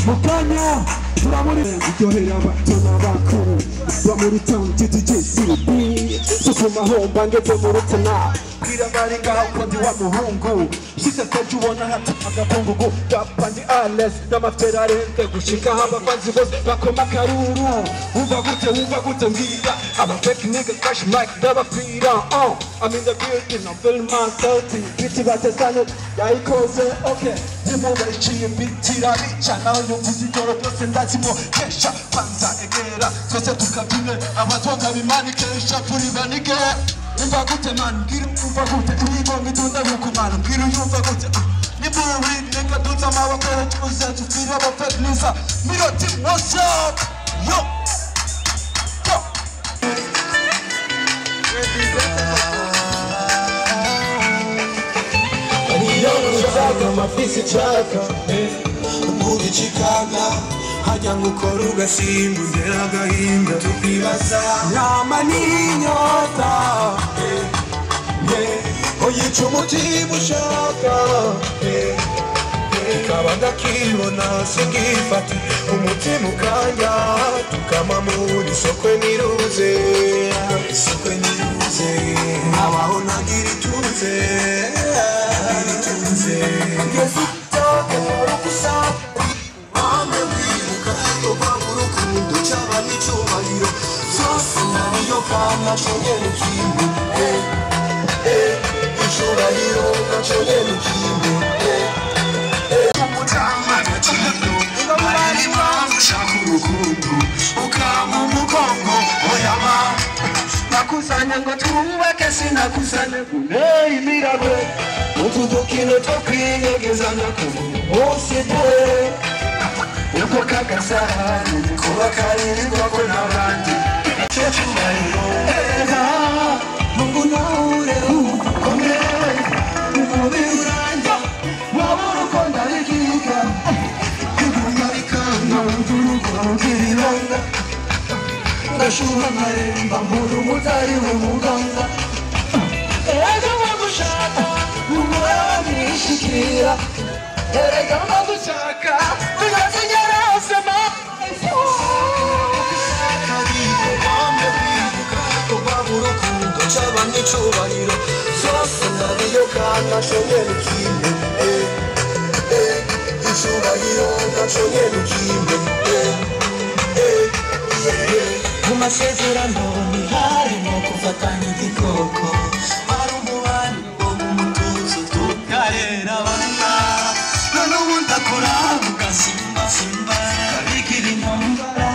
Mukanya turamuri iryohera abatona bakuru bamuri town TTJCB sukuma homba ngeze mu rutana kwira bari ngaho kondi wa muhungu shise feju ubona hata agapungugu gapandi ales n'amafera arende gushika abafanzi bose bakoma karuru wumva gute mbwira aba fake niggas crash mic ndabapfira I'm in the building I'm feeling myself biti batesane yayikoze okay Jimova iciye bitira bica naho yumvuze ijoro byose ndazimo kesha kwanza egera twese tukabyine abatonga bimani kesha turi banige umva gute man ngira umva gute uyibonga itunda gukumana ngira yumva gute ni buri nigga duta amaboko tuze tufira aba fake nisa miro team what's up yo mafisi chaka Ubugi chikaga Hajya ngukora ugasimba Undera agahinda tukibaza Nama n'inyota Oyica umutima ushaka Ikaba ndakibona singifata Umutima ukanya Tukama muri sokwe niruze Abaho nagira ituze Ngezi toke warukusaka Wame wibuka Oba urukundo Chaba n'icyubahiro Zose nariyo kana Chonyene kimwe Icyubahiro Chonyene kimwe Umutama Gaciro Ari impamvu ushaka urukundo Ukama umugongo Oyama Nakusanya ngo twubake sinakusanya kuneye imirabwe Utudukino tokwinyegeza nakubu Bose de Uko kagasahani Kuba karirirwa ko n'abandi Cyecumbariro Ega Mungu naure Kome Umubiri uranja Wabura uko ndarigika Kuguma bikanga Uturugo rukiribanga Ngashuha nkaremba Mbura umutari w'umuganga Ega wagushaka Umubara nishikira Erega wagushaka Tunazinyara osema Wame wibuka Kubabura urukundo Chaba n'icyubahiro Zose nariyo kana Chonyene kimwe Icyubahiro Chonyene kimwe Amasezerano ntiharimo gufatanya igikoko Ari umubano wo mu mutuzo tukarera abana None ubu ndakora ugasimba Kabikira intambara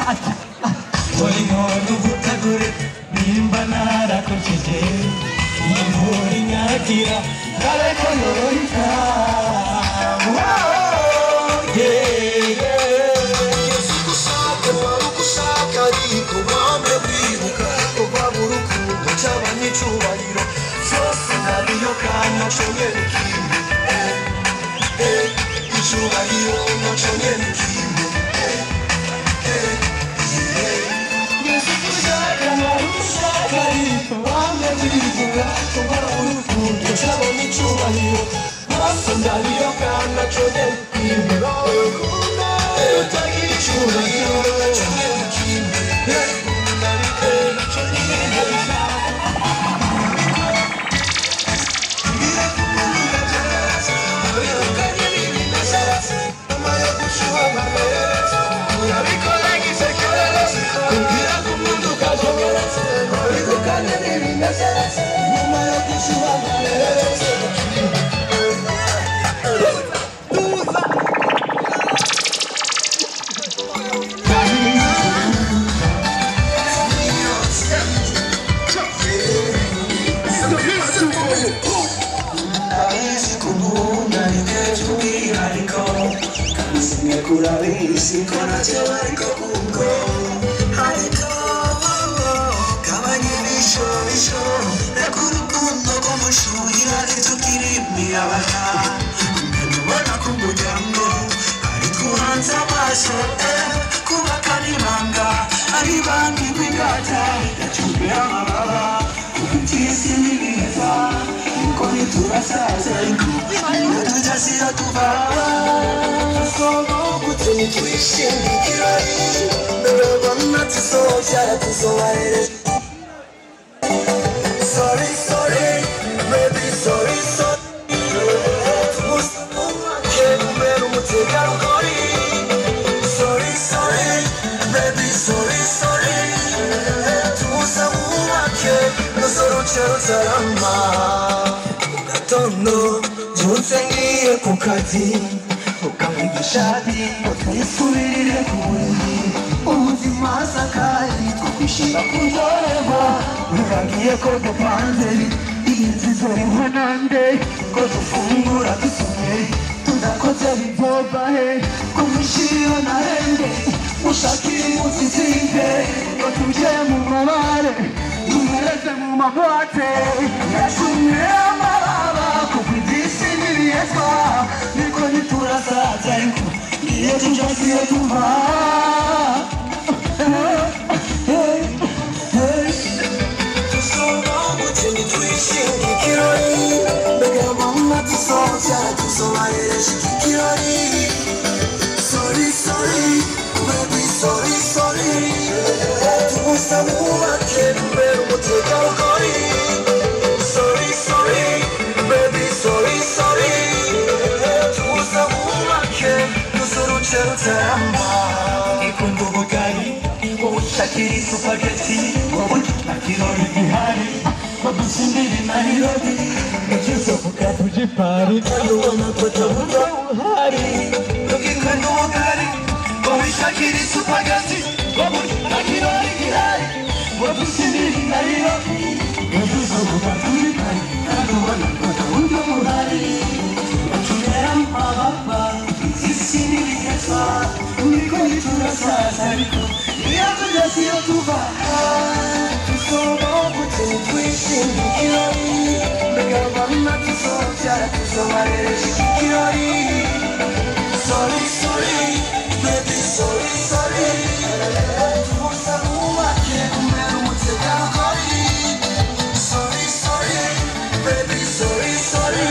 Uri nkono ubutagure Nimba narakojeje Imvura inyagira Kareko yororika Ariko wame wibuka Ubabura urukundo Chaba n'icyubahiro Zose nariyo kana Chonyene kimwe Icyubahiro Chonyene kimwe Yesu kushaka narushaka Ariko wame wibuka Ubabura urukundo Chaba n'icyubahiro Zose nariyo kana Chonyene kimwe Utagira icyubahiro Chonyene kimwe Kurabisi kona tewariko kuko hariko kabanyibisho Nekurukundo kumushuhira ritukirimi abana Nkadubona kumuryango Ariko hanze amaso Kubaka nibanga Ari bangi data yacubera amababa ubutisi n'ibiheza niko ntiturasaza natujasiyo tuvaba tusomo gutini twishingikira ndabona tuzobyara tuzobarere sorry sorry baby sorry sorry tumusake kumera umutegarugori sorry sorry baby sorry sorry tumusake nuzorucero zarama ugatondo tuzengiye ku kazi ukamwigishati utwisubirire ku buriri ubuzima sakaye twakwishima kuryoherwa wibagiye ko dupanze inzizo rimwanande ko dufungura dusomye tudakoze bivobahe ku mishiro narende ushakira imuzi zimpe ngo tujye mu mabare duhereze mu maboate yashumye amababa kuko ibyisi n'ibiyezwa niko ntiturasaza ariko iyo tujasiyo tuva tusoba gutini twishingikirori mbega mama tusobyara tuzobareresha ikikirori sorry sorry baby sorry sorry tumusaba ubake mbere umutegarugori sorry sorry baby sorry sorry tumusaba ubake nuzorucero zaramba ikunda ubugari ushakira isupageti wowe nakirori gihari badushindira Nairobi ukizovuga tujipari ubona ko tavuga uhari ukikunda ubugari ushakira isupageti wowe nakirori gihari badushindira Nairobi ukizovuga tujipari ubona ko tavuga uhari batumera amababa isi n'ibiyezwa niko ntiturasaza ariko iyo tujasiyo tuva tusoba gutini twishingikirori mbega mama tuzobyara tuzobareresha ikikirori sorry sorry baby sorry sorry tumusaba ubake kumera umutegarugori sorry sorry baby sorry sorry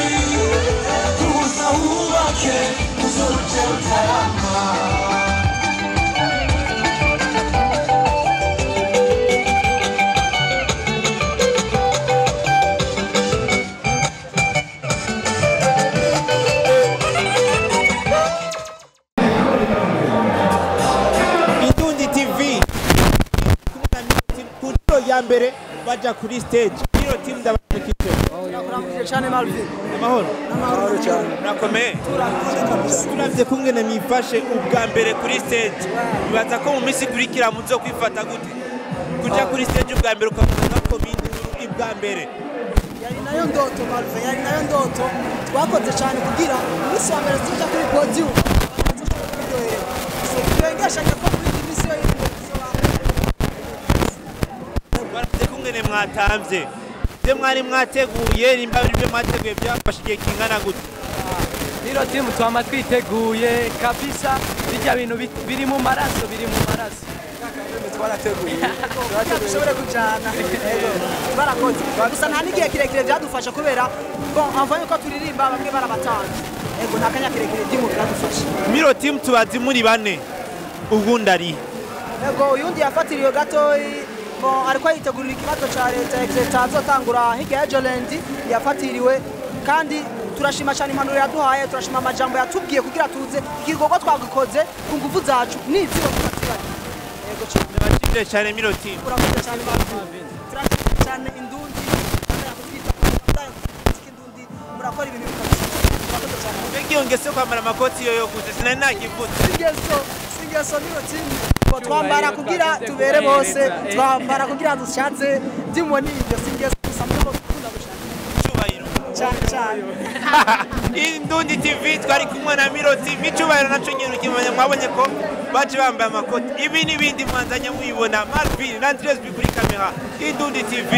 tumusaba ubake tuzorucero tarama mbere baja kuri stage iyo team ndabakije Nakuramukije cyane Malvin. amahoro Amahoro cyane. nakomeye Turakoze kabisa. turavye kungene mwifashe ubwa mbere kuri stage bibaza ko mu misi kurikira muzo kwifata gute kuja kuri stage ubwa mbere ukavuga ko bindi ubwa mbere Yari nayo ndoto Malvin, yari nayo ndoto. Twakoze cyane kugira umisi wa mbere tuja kuri podium. Turengesha ko kuri division kungene mwatamvye byo mwari mwateguye nimba biri byo mwateguye byafashije kingana gute Niro timu twama twiteguye kabisa bijya bintu biri mu maraso twarateguye dushobore kujana barakoze gusa nta n'igihe kirekire byadufasha kubera bon envoyé ko turirimba bamwe barabatanze ego nakanya kirekire dimu byadufasha Miro team tubazi muri bane ugundari ego uyundi yafatiriye gato bon ariko yitegurira ikibazo ca leta exeta azotangura hirya ya Jolend yafatiriwe kandi turashima cyane impanuro yaduhaye turashima amajambo yatubwiye kugira tuze ikigogo twagikoze ku nguvu zacu n'iziro tubatibanye ego ndabashimire cyane Miro team urakoze cyane Malvin turashima cyane indundi indundi murakora ibintu bikabije urakoze cyane mbega ngese kwambara amakoti yo guze sinari nakivutse singeso Miro team twambara kugira tubere bose twambara kugira dushatse dimwe n'ibyo singeso samwe gukunda gushaka cyubahiro cyane Indundi TV twari kumwe na Miro TV cyubahiro naco nyine ukimanya mwabonye ko baje bambaye amakoti ibi n'ibindi mwanzanya muyibona Malvin na Andres kuri kamera Indundi TV